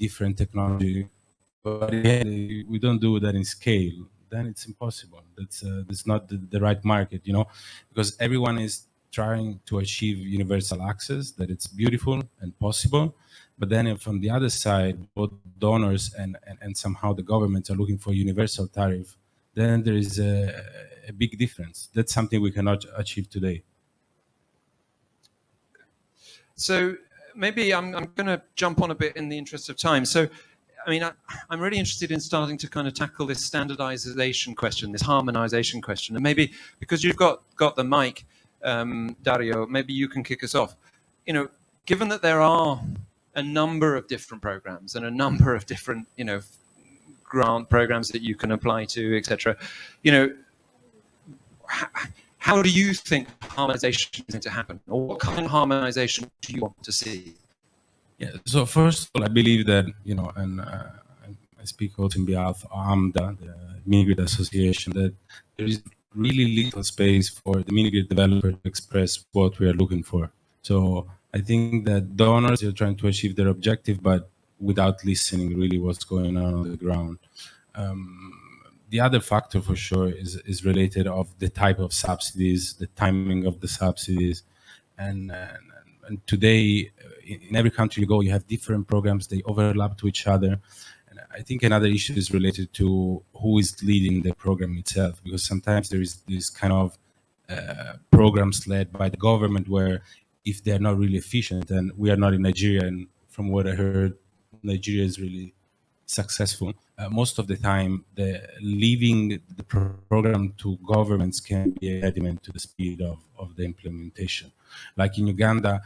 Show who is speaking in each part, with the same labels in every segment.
Speaker 1: different technology. But again, we don't do that in scale, then it's impossible. That's not the right market, you know, because everyone is trying to achieve universal access, that it's beautiful and possible. But then from the other side, both donors and somehow the governments are looking for universal tariff. Then there is a big difference. That's something we cannot achieve today.
Speaker 2: So maybe I'm going to jump on a bit in the interest of time. So, I mean, I'm really interested in starting to kind of tackle this standardization question, this harmonization question. And maybe because you've got the mic, Dario, maybe you can kick us off. You know, given that there are a number of different programs and a number of different, you know, grant programs that you can apply to, etc., you know, how do you think harmonization is going to happen? Or what kind of harmonization do you want to see?
Speaker 1: Yeah, so first of all, I believe that, you know, and I speak also on behalf of AMDA, the mini-grid association, that there is really little space for the mini-grid developer to express what we are looking for. So I think that donors are trying to achieve their objective, but without listening really what's going on the ground. The other factor for sure is related of the type of subsidies, the timing of the subsidies, and today in every country you go, you have different programs, they overlap to each other. And I think another issue is related to who is leading the program itself, because sometimes there is this kind of programs led by the government where if they're not really efficient, and we are not in Nigeria, and from what I heard, Nigeria is really successful. Most of the time, leaving the program to governments can be a impediment to the speed of the implementation. Like in Uganda,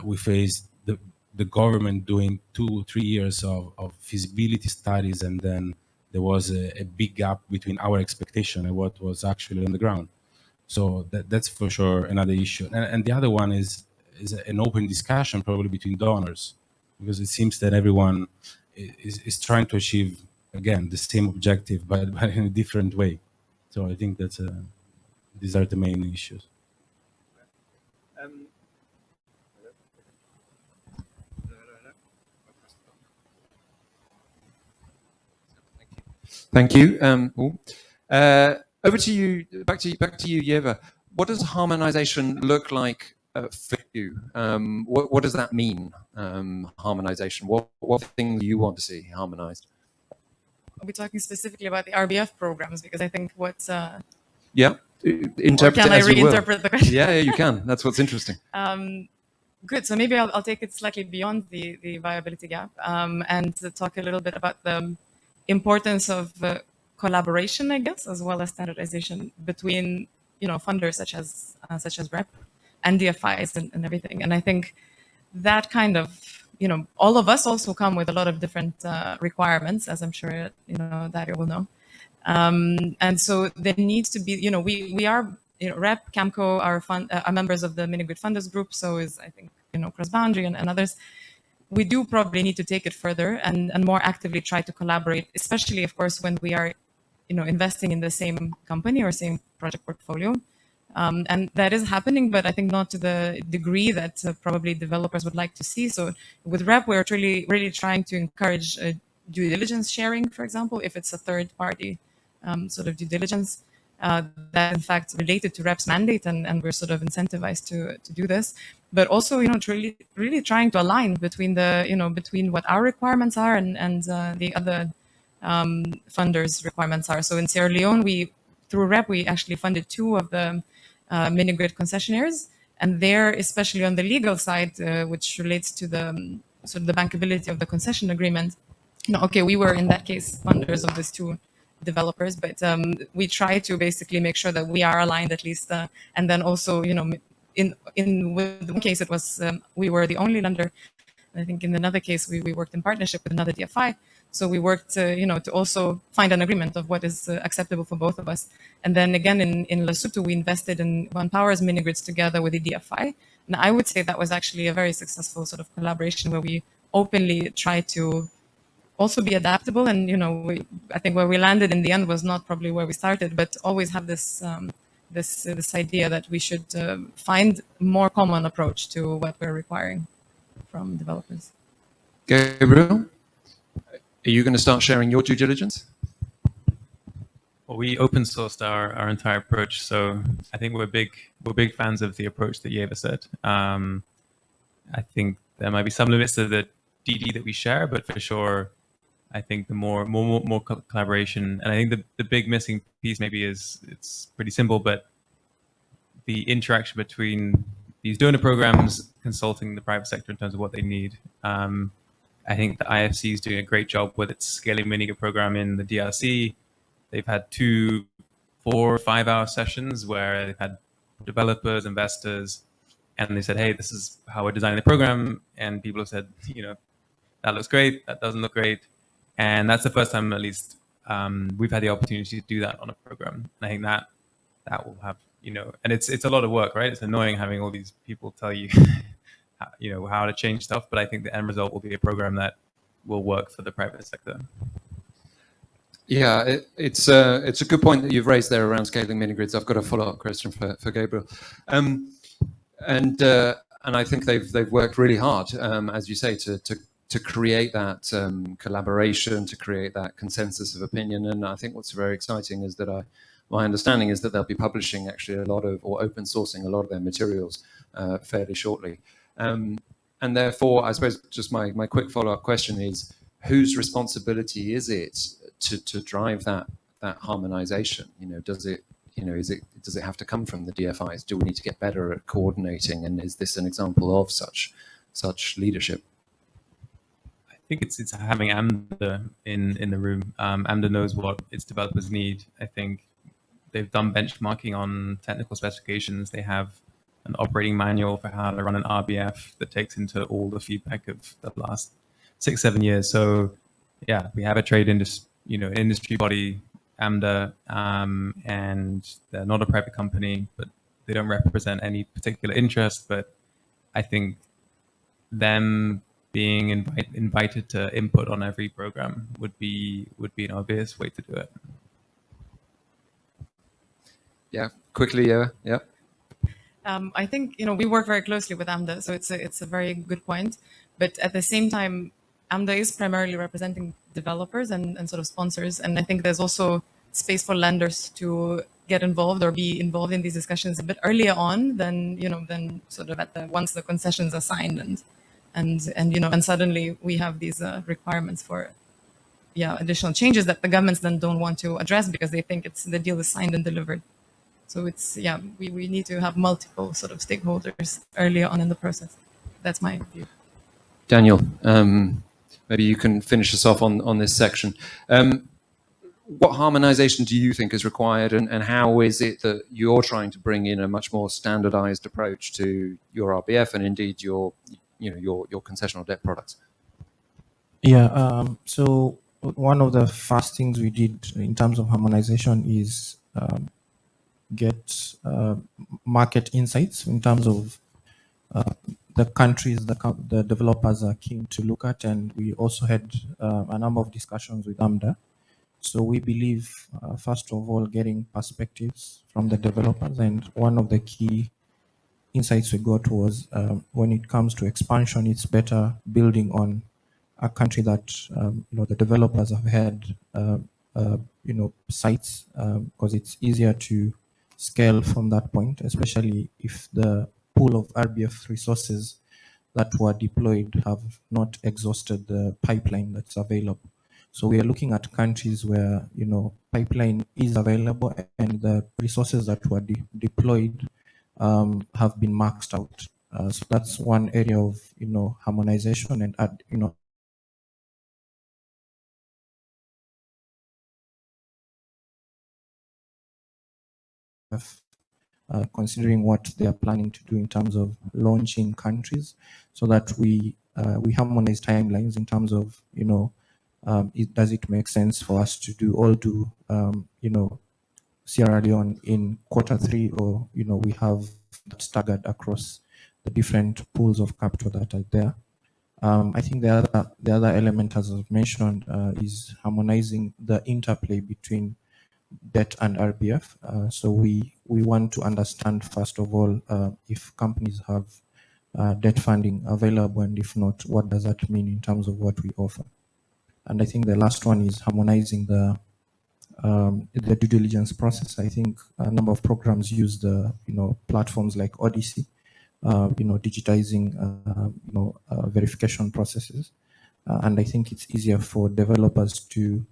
Speaker 1: we faced the government doing 2-3 years of feasibility studies, and then there was a big gap between our expectation and what was actually on the ground. So that's for sure another issue. And the other one is an open discussion probably between donors, because it seems that everyone is trying to achieve, again, the same objective, but in a different way. So I think these are the main issues.
Speaker 2: Thank you. Over to you, back to you, Ieva. What does harmonization look like for you? What does that mean? Harmonization. What things do you want to see harmonized?
Speaker 3: Are we talking specifically about the RBF programs? Because I think what's
Speaker 2: yeah, interpret
Speaker 3: can
Speaker 2: it
Speaker 3: I
Speaker 2: as you will.
Speaker 3: reinterpret the question?
Speaker 2: Yeah, you can. That's what's interesting.
Speaker 3: Good. So maybe I'll take it slightly beyond the viability gap and to talk a little bit about the importance of collaboration, I guess, as well as standardization between, you know, funders such as REPP and DFIs and everything. And I think that kind of, you know, all of us also come with a lot of different requirements, as I'm sure, you know, Dario will know. And so there needs to be, you know, we are, you know, REPP, Camco are members of the mini-grid funders group. So is, I think, you know, CrossBoundary and others. We do probably need to take it further and more actively try to collaborate, especially, of course, when we are, you know, investing in the same company or same project portfolio. And that is happening, but I think not to the degree that probably developers would like to see. So with REPP, we're really trying to encourage due diligence sharing, for example, if it's a third party sort of due diligence that in fact related to REPP's mandate, and we're sort of incentivized to do this. But also, you know, really trying to align between between what our requirements are and the other funders' requirements are. So in Sierra Leone, through REPP, we actually funded 2 of the mini-grid concessionaires, and there, especially on the legal side, which relates to the sort of the bankability of the concession agreement. You know, okay, we were in that case funders of these 2 developers, but we try to basically make sure that we are aligned at least, and then also, you know, in one case it was we were the only lender. I think in another case we worked in partnership with another DFI. So we worked, you know, to also find an agreement of what is acceptable for both of us. And then again, in Lesotho, we invested in One Power's mini-grids together with the DFI. And I would say that was actually a very successful sort of collaboration where we openly try to also be adaptable. And, you know, I think where we landed in the end was not probably where we started, but always have this idea that we should find more common approach to what we're requiring from developers.
Speaker 2: Gabriel? Are you going to start sharing your due diligence?
Speaker 4: Well, we open sourced our entire approach, so I think we're big fans of the approach that Ieva said. I think there might be some limits to the DD that we share, but for sure, I think the more collaboration, and I think the big missing piece maybe is, it's pretty simple, but the interaction between these donor programs consulting the private sector in terms of what they need. I think the IFC is doing a great job with its scaling mini program in the DRC. They've had 2 4 or 5 hour sessions where they've had developers, investors, and they said, hey, this is how we're designing the program. And people have said, that looks great, that doesn't look great. And that's the first time, at least, we've had the opportunity to do that on a program. And I think that will have, and it's a lot of work, right? It's annoying having all these people tell you, how to change stuff. But I think the end result will be a program that will work for the private sector.
Speaker 2: Yeah, it's a good point that you've raised there around scaling mini-grids. I've got a follow-up question for Gabriel. And I think they've worked really hard, as you say, to create that collaboration, to create that consensus of opinion. And I think what's very exciting is that my understanding is that they'll be publishing actually or open sourcing a lot of their materials fairly shortly. And therefore, I suppose just my quick follow-up question is, whose responsibility is it to drive that harmonization? Does it have to come from the DFIs? Do we need to get better at coordinating? And is this an example of such leadership?
Speaker 4: I think it's having AMDA in the room. AMDA knows what its developers need. I think they've done benchmarking on technical specifications. They have an operating manual for how to run an RBF that takes into all the feedback of the last 6-7 years. So yeah, we have a trade industry body, AMDA, and they're not a private company, but they don't represent any particular interest. But I think them being invited to input on every program would be an obvious way to do it.
Speaker 2: Yeah, quickly, yeah.
Speaker 3: I think we work very closely with AMDA, so it's a very good point. But at the same time, AMDA is primarily representing developers and sort of sponsors, and I think there's also space for lenders to get involved or be involved in these discussions a bit earlier on than sort of once the concessions are signed and suddenly we have these requirements for additional changes that the governments then don't want to address because they think the deal is signed and delivered. So we need to have multiple sort of stakeholders earlier on in the process. That's my view.
Speaker 2: Daniel, maybe you can finish us off on this section. What harmonization do you think is required, and how is it that you're trying to bring in a much more standardized approach to your RBF and indeed your concessional debt products?
Speaker 5: Yeah, so one of the first things we did in terms of harmonization is get market insights in terms of the countries the developers are keen to look at, and we also had a number of discussions with AMDA. So we believe, first of all, getting perspectives from the developers, and one of the key insights we got was when it comes to expansion, it's better building on a country that the developers have had sites, because it's easier to scale from that point, especially if the pool of RBF resources that were deployed have not exhausted the pipeline that's available. So we are looking at countries where pipeline is available and the resources that were deployed have been maxed out. So that's one area of harmonization and considering what they are planning to do in terms of launching countries, so that we harmonize timelines in terms of does it make sense for us to do Sierra Leone in Q3, or we have that staggered across the different pools of capital that are there. I think the other element, as I've mentioned, is harmonizing the interplay between debt and RBF. So we want to understand, first of all, if companies have debt funding available, and if not, what does that mean in terms of what we offer? And I think the last one is harmonizing the due diligence process. I think a number of programs use the platforms like Odyssey, digitizing verification processes, and I think it's easier for developers to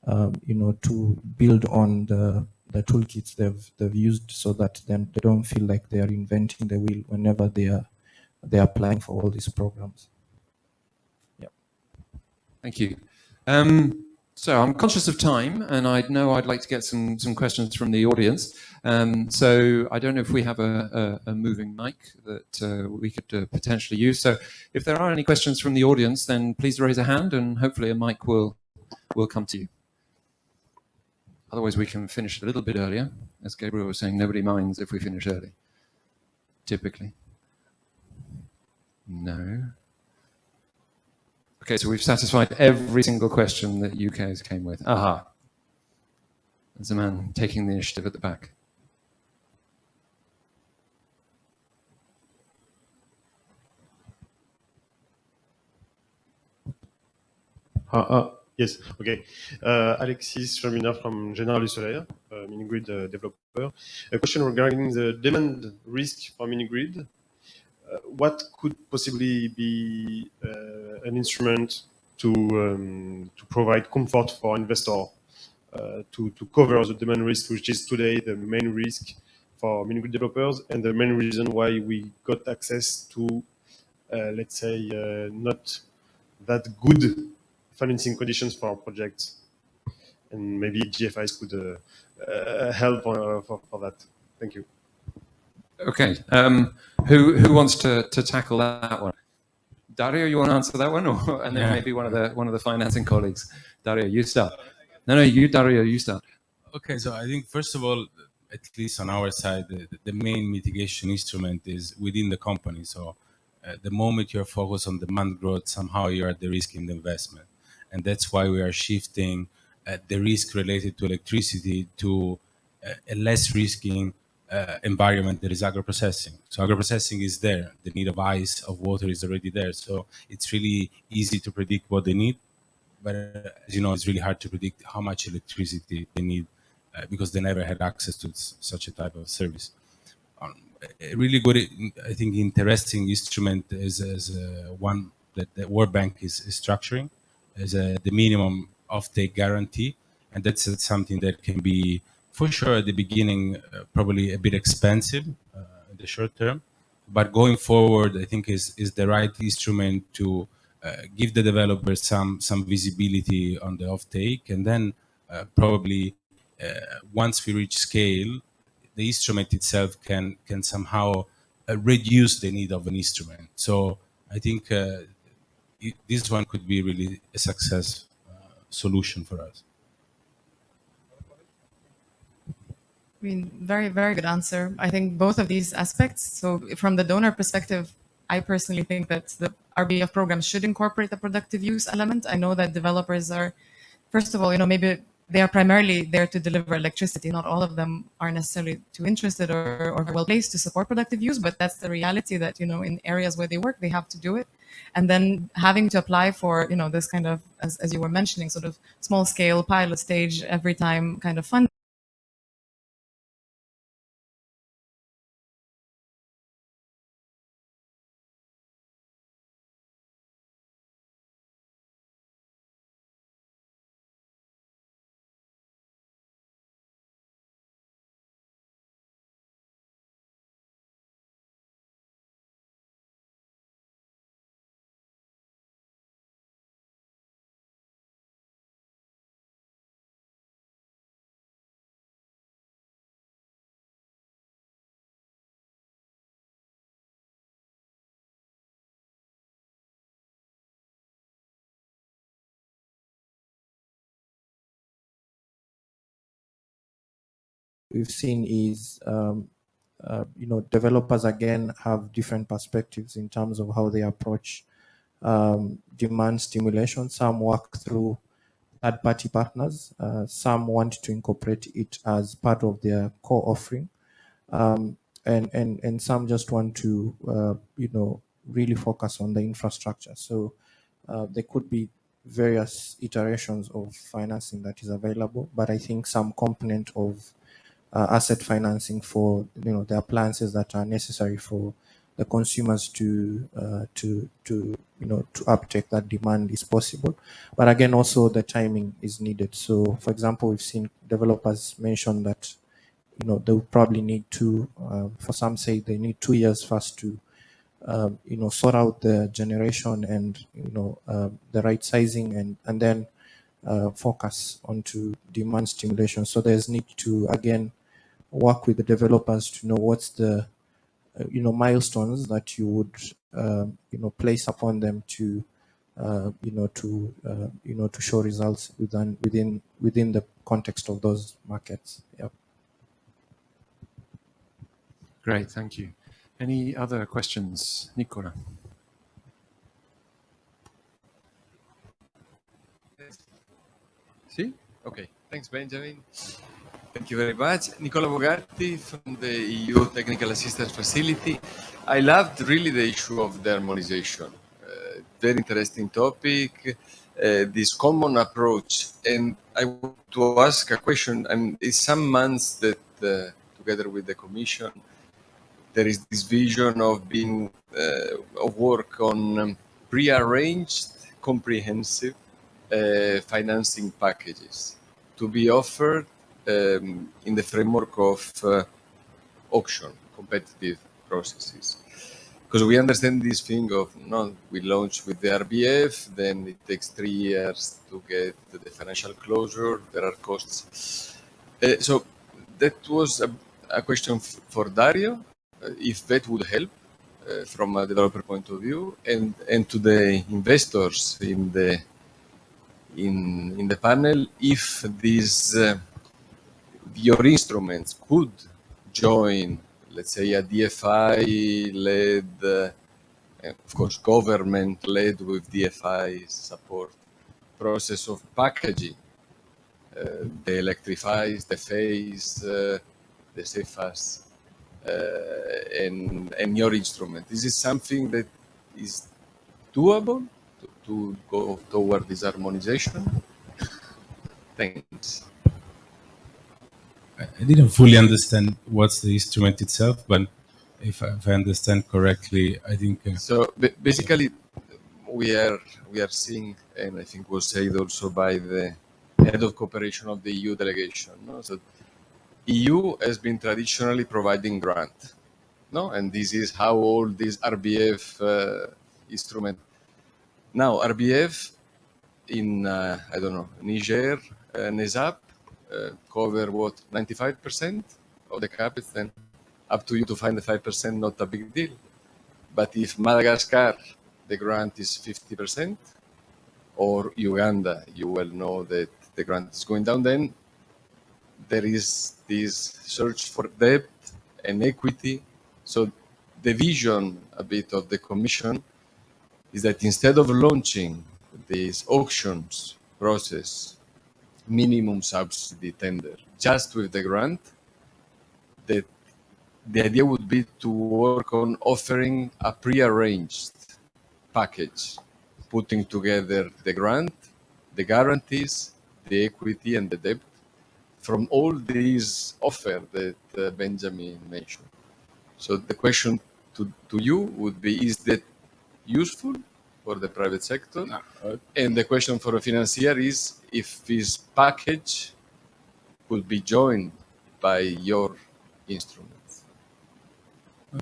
Speaker 5: to build on the toolkits they've used, so that then they don't feel like they are inventing the wheel whenever they're applying for all these programs. Yeah.
Speaker 2: Thank you. So I'm conscious of time, and I know I'd like to get some questions from the audience. So I don't know if we have a moving mic that we could potentially use. So if there are any questions from the audience, then please raise a hand, and hopefully a mic will come to you. Otherwise, we can finish a little bit earlier. As Gabriel was saying, nobody minds if we finish early, typically. No. Okay, so we've satisfied every single question that UK's came with. Aha. There's a man taking the initiative at the back.
Speaker 6: Yes, okay. Alexis Chamina from General Izilein, mini-grid developer. A question regarding the demand risk for mini-grid. What could possibly be an instrument to provide comfort for investor to cover the demand risk, which is today the main risk for mini-grid developers, and the main reason why we got access to, let's say, not that good financing conditions for our projects, and maybe GFIs could help for that. Thank you.
Speaker 2: Okay, who wants to tackle that one? Dario, you want to answer that one, and then maybe one of the financing colleagues. Dario, you start. No, you, Dario, you start.
Speaker 1: Okay, so I think first of all, at least on our side, the main mitigation instrument is within the company. So the moment you're focused on demand growth, somehow you're at the risk in the investment. And that's why we are shifting the risk related to electricity to a less risking environment that is agro-processing. So agro-processing is there. The need of ice, of water is already there. So it's really easy to predict what they need. But as you know, it's really hard to predict how much electricity they need because they never had access to such a type of service. A really good, I think, interesting instrument is one that the World Bank is structuring as the minimum offtake guarantee. And that's something that can be, for sure, at the beginning, probably a bit expensive in the short term. But going forward, I think is the right instrument to give the developers some visibility on the offtake. And then probably once we reach scale, the instrument itself can somehow reduce the need of an instrument. So I think this one could be really a success solution for us.
Speaker 3: I mean, very, very good answer. I think both of these aspects. So from the donor perspective, I personally think that the RBF programs should incorporate the productive use element. I know that developers are, first of all, maybe they are primarily there to deliver electricity. Not all of them are necessarily too interested or well placed to support productive use, but that's the reality that, in areas where they work, they have to do it. And then having to apply for, this kind of, as you were mentioning, sort of small scale pilot stage every time kind of funding.
Speaker 5: We've seen is developers again have different perspectives in terms of how they approach demand stimulation. Some work through third-party partners. Some want to incorporate it as part of their core offering, and some just want to really focus on the infrastructure. So there could be various iterations of financing that is available, but I think some component of asset financing for the appliances that are necessary for the consumers to uptake that demand is possible. But again, also the timing is needed. So, for example, we've seen developers mention that they will probably need for some say they need 2 years first to sort out the generation and the right sizing and then focus onto demand stimulation. So there's need to again work with the developers to know what's the milestones that you would place upon them to to show results within the context of those markets. Yeah.
Speaker 2: Great, thank you. Any other questions? Nicola?
Speaker 7: See? Okay. Thanks, Benjamin. Thank you very much. Nicola Bogatti from the EU Technical Assistance Facility. I loved really the issue of the harmonization. Very interesting topic, this common approach. And I want to ask a question. And it's some months that, together with the Commission, there is this vision of being of work on pre-arranged, comprehensive financing packages to be offered in the framework of auction, competitive processes. Because we understand this thing of, we launch with the RBF, then it takes 3 years to get the financial closure, there are costs. So that was a question for Dario, if that would help from a developer point of view, and to the investors in the panel, if these your instruments could join, let's say, a DFI-led, of course, government-led with DFI support process of packaging, the electrifies, the phase, the CFAS, and your instrument. Is this something that is doable to go toward this harmonization? Thanks.
Speaker 1: I didn't fully understand what's the instrument itself, but if I understand correctly, I think.
Speaker 7: So basically, we are seeing, and I think was said also by the head of cooperation of the EU delegation. So EU has been traditionally providing grant, and this is how all these RBF instrument. Now RBF in I don't know, Niger, NESAP. Cover what, 95% of the capital, then up to you to find the 5%, not a big deal. But if Madagascar, the grant is 50%, or Uganda, you well know that the grant is going down, then there is this search for debt and equity. So the vision a bit of the Commission is that instead of launching these auctions process, minimum subsidy tender, just with the grant, that the idea would be to work on offering a pre-arranged package, putting together the grant, the guarantees, the equity, and the debt from all these offers that Benjamin mentioned. So the question to you would be, is that useful for the private sector? And the question for a financier is if this package could be joined by your instruments.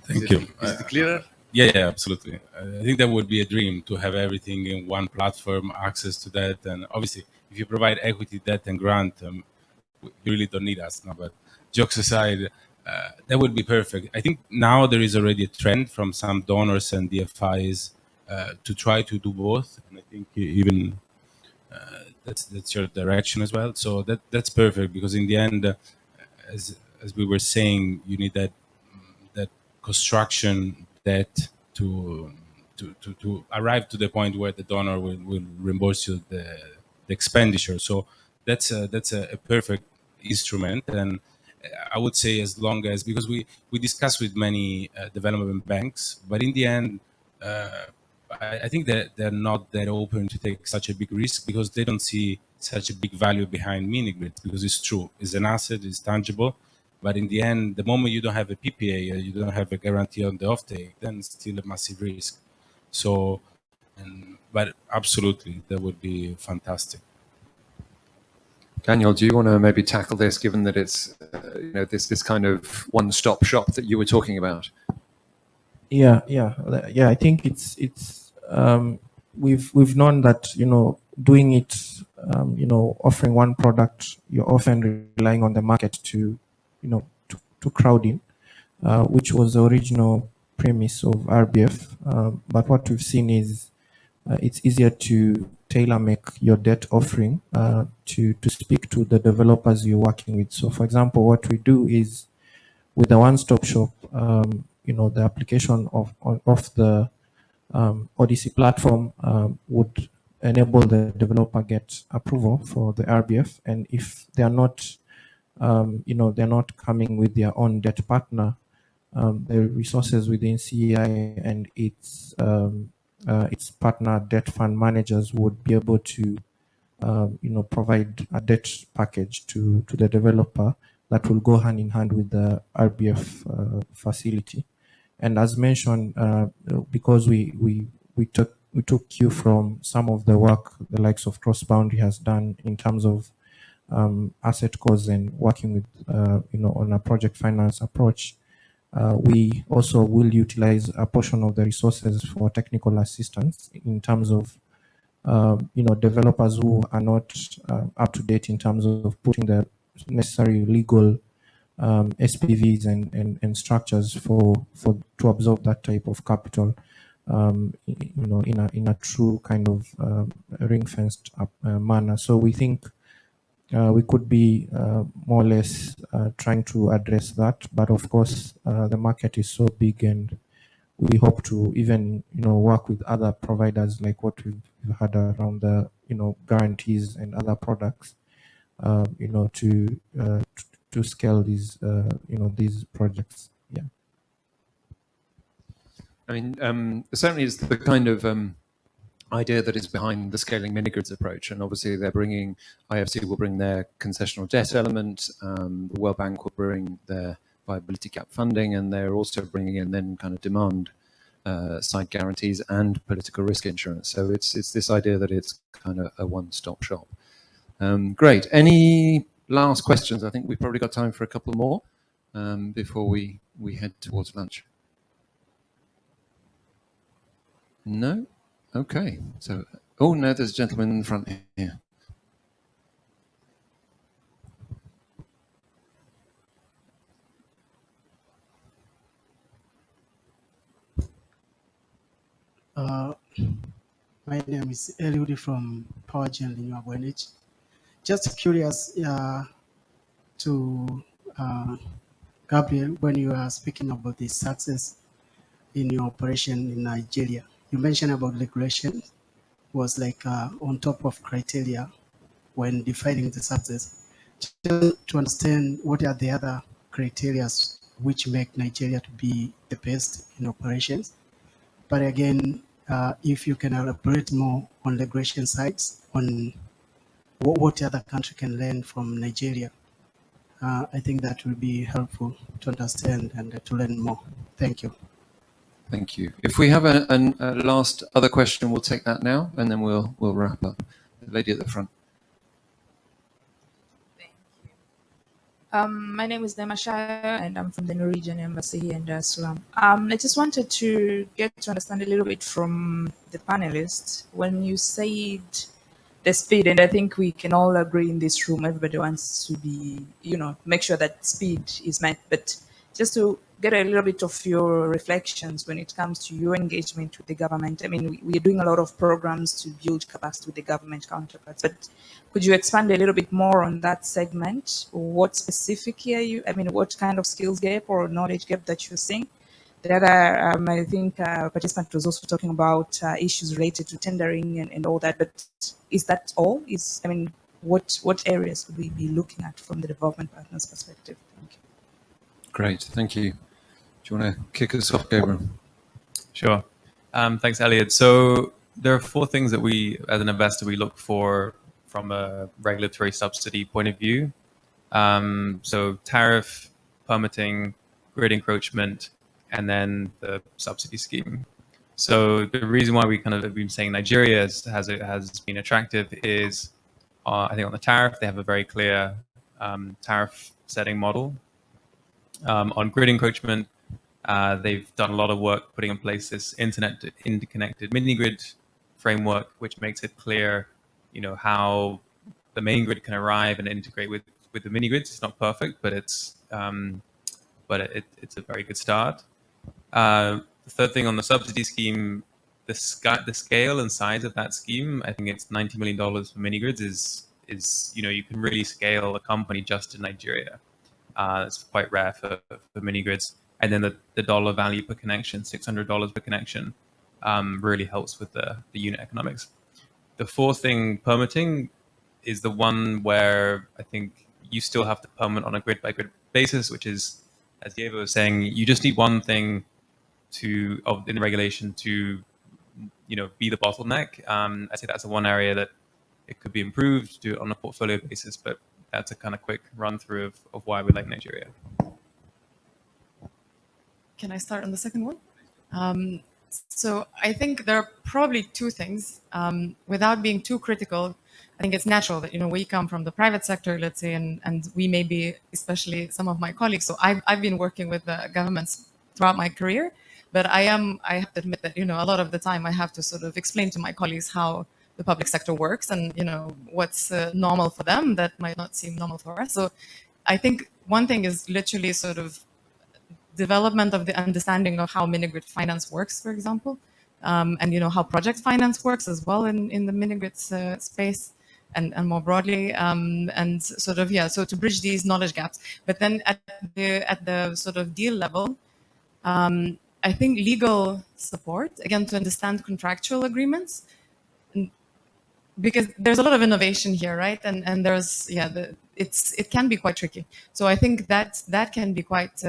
Speaker 1: Thank you.
Speaker 7: Is it clearer?
Speaker 1: Yeah, absolutely. I think that would be a dream to have everything in one platform, access to that. And obviously, if you provide equity, debt, and grant, you really don't need us now. But jokes aside, that would be perfect. I think now there is already a trend from some donors and DFIs to try to do both, and I think even that's your direction as well. So that's perfect, because in the end, as we were saying, you need that construction debt to arrive to the point where the donor will reimburse you the expenditure. So that's a perfect instrument, and I would say, as long as, because we discuss with many development banks, but in the end, I think that they're not that open to take such a big risk because they don't see such a big value behind mini grids, because it's true, it's an asset, it's tangible, but in the end, the moment you don't have a PPA, you don't have a guarantee on the offtake, then it's still a massive risk. So, but absolutely, that would be fantastic.
Speaker 2: Daniel, do you want to maybe tackle this, given that it's this kind of one-stop shop that you were talking about?
Speaker 5: Yeah. I think it's we've known that doing it, offering one product, you're often relying on the market to crowd in, which was the original premise of RBF. But what we've seen is it's easier to tailor make your debt offering to speak to the developers you're working with. So, for example, what we do is with the one-stop shop, the application of the Odyssey platform would enable the developer get approval for the RBF, and if they are not, they're not coming with their own debt partner, the resources within CEI and its partner debt fund managers would be able to, provide a debt package to the developer that will go hand in hand with the RBF facility. And as mentioned, because we took cue from some of the work the likes of CrossBoundary has done in terms of asset costs and working with on a project finance approach, we also will utilize a portion of the resources for technical assistance in terms of developers who are not up to date in terms of putting the necessary legal SPVs and structures to absorb that type of capital, in a true kind of ring-fenced manner. So we think we could be more or less trying to address that, but of course the market is so big, and we hope to even work with other providers like what we've had around the guarantees and other products, to scale these these projects. Yeah.
Speaker 2: I mean, certainly it's the kind of idea that is behind the scaling mini-grids approach. And obviously they're bringing, IFC will bring their concessional debt element, the World Bank will bring their viability gap funding, and they're also bringing in then kind of demand side guarantees and political risk insurance. So it's this idea that it's kind of a one-stop shop. Great. Any last questions? I think we've probably got time for a couple more before we head towards lunch. No? Okay. So, oh no, there's a gentleman in the front here.
Speaker 8: My name is Eliudi from Power Gen Renewable Energy. Just curious to Gabriel, when you are speaking about the success in your operation in Nigeria, you mentioned about regulation was like on top of criteria when defining the success. Just to understand, what are the other criteria which make Nigeria to be the best in operations? But again, if you can elaborate more on regulation sides, on what other country can learn from Nigeria, I think that will be helpful to understand and to learn more. Thank you.
Speaker 2: Thank you. If we have a last other question, we'll take that now, and then we'll wrap up. The lady at the front.
Speaker 9: Thank you. My name is Nema Shire, and I'm from the Norwegian Embassy here in Dar es Salaam. I just wanted to get to understand a little bit from the panelists. When you said the speed, and I think we can all agree in this room, everybody wants to be, make sure that speed is met, but just to get a little bit of your reflections when it comes to your engagement with the government. I mean, we are doing a lot of programs to build capacity with the government counterparts, but could you expand a little bit more on that segment? What specifically what kind of skills gap or knowledge gap that you're seeing? The other, I think participant was also talking about issues related to tendering and all that, but is that all? What areas would we be looking at from the development partners' perspective? Thank you.
Speaker 2: Great, thank you. Do you want to kick us off, Gabriel?
Speaker 4: Sure. Thanks, Elliot. So there are 4 things that we, as an investor, we look for from a regulatory subsidy point of view. So tariff, permitting, grid encroachment, and then the subsidy scheme. So the reason why we kind of have been saying Nigeria has been attractive is, I think on the tariff, they have a very clear tariff setting model. On grid encroachment, they've done a lot of work putting in place this interconnected mini-grid framework, which makes it clear, how the main grid can arrive and integrate with the mini-grids. It's not perfect, but it's a very good start. The third thing on the subsidy scheme, the scale and size of that scheme, I think it's $90 million for mini-grids is you can really scale a company just in Nigeria. It's quite rare for mini-grids. And then the dollar value per connection, $600 per connection, really helps with the unit economics. The fourth thing, permitting, is the one where I think you still have to permit on a grid by grid basis, which is, as Ieva was saying, you just need one thing in regulation to be the bottleneck. I say that's the one area that it could be improved, do it on a portfolio basis, but that's a kind of quick run through of why we like Nigeria.
Speaker 3: Can I start on the second one? So I think there are probably 2 things. Without being too critical, I think it's natural that we come from the private sector, let's say, and we may be, especially some of my colleagues. So I've been working with the governments throughout my career, but I have to admit that a lot of the time I have to sort of explain to my colleagues how the public sector works and what's normal for them that might not seem normal for us. So I think one thing is literally sort of development of the understanding of how mini-grid finance works, for example, and how project finance works as well in the mini-grid space and more broadly, and sort of so to bridge these knowledge gaps. But then at the sort of deal level, I think legal support, again, to understand contractual agreements, because there's a lot of innovation here, right? And there's it can be quite tricky. So I think that can be quite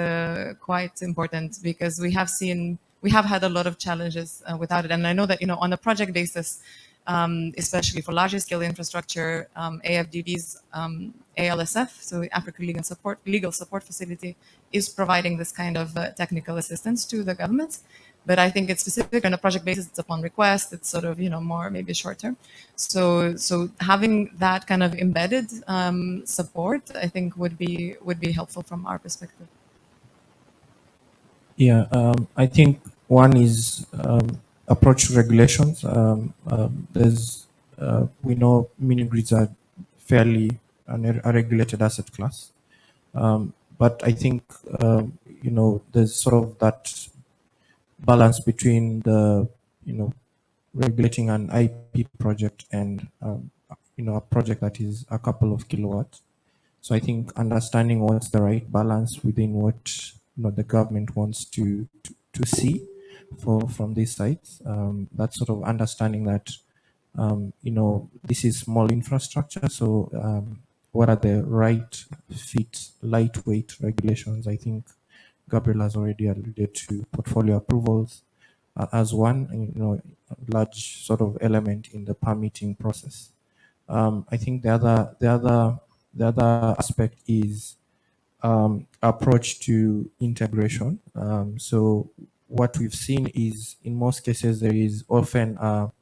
Speaker 3: important, because we have had a lot of challenges without it. And I know that on a project basis, especially for larger scale infrastructure, AfDB's ALSF, so the African Legal Support Facility, is providing this kind of technical assistance to the governments. But I think it's specific on a project basis. It's upon request. It's sort of more maybe short term. So having that kind of embedded support, I think would be helpful from our perspective.
Speaker 5: Yeah, I think one is approach to regulations. We know mini grids are fairly a regulated asset class, but I think there's sort of that balance between the regulating an IP project and a project that is a couple of kilowatts. So I think understanding what's the right balance within what the government wants to see from these sites. That sort of understanding that this is small infrastructure. So what are the right fit, lightweight regulations? I think Gabriel has already alluded to portfolio approvals as one, large sort of element in the permitting process. I think the other aspect is approach to integration. So what we've seen is, in most cases, there is often a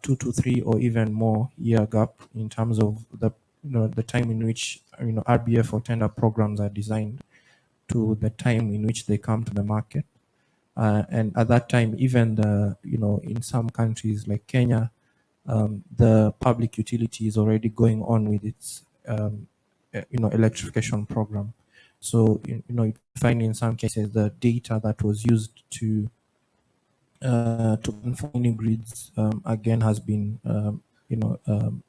Speaker 5: 2 to 3 or even more year gap in terms of the time in which RBF or tender programs are designed to the time in which they come to the market. And at that time, even in some countries like Kenya, the public utility is already going on with its electrification program. So you find in some cases the data that was used to mini grids again has been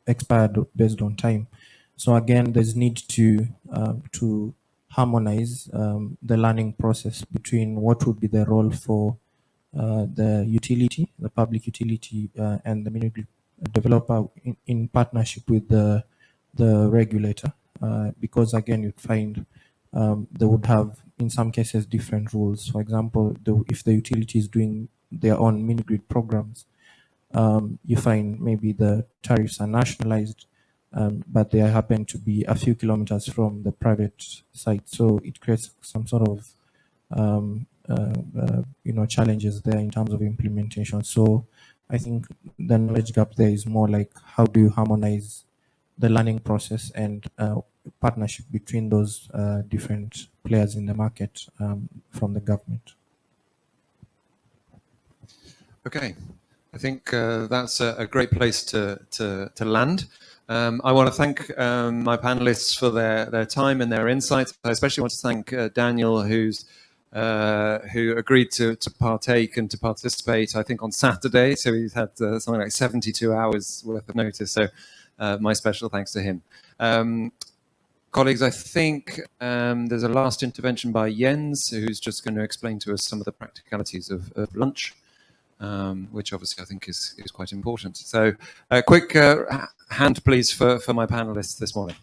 Speaker 5: expired based on time. So again, there's need to harmonize the learning process between what would be the role for the utility, the public utility, and the mini grid developer in partnership with the regulator, because again, you'd find they would have in some cases, different rules. For example, if the utility is doing their own mini-grid programs, you find maybe the tariffs are nationalized, but they happen to be a few kilometers from the private site. So it creates some sort of challenges there in terms of implementation. So I think the knowledge gap there is more like, how do you harmonize the learning process and partnership between those different players in the market from the government.
Speaker 2: Okay, I think that's a great place to land. I want to thank my panelists for their time and their insights. I especially want to thank Daniel, who agreed to partake and to participate, I think, on Saturday. So he's had something like 72 hours worth of notice. So my special thanks to him. Colleagues, I think there's a last intervention by Jens, who's just going to explain to us some of the practicalities of lunch, which obviously I think is quite important. So a quick hand, please, for my panelists this morning.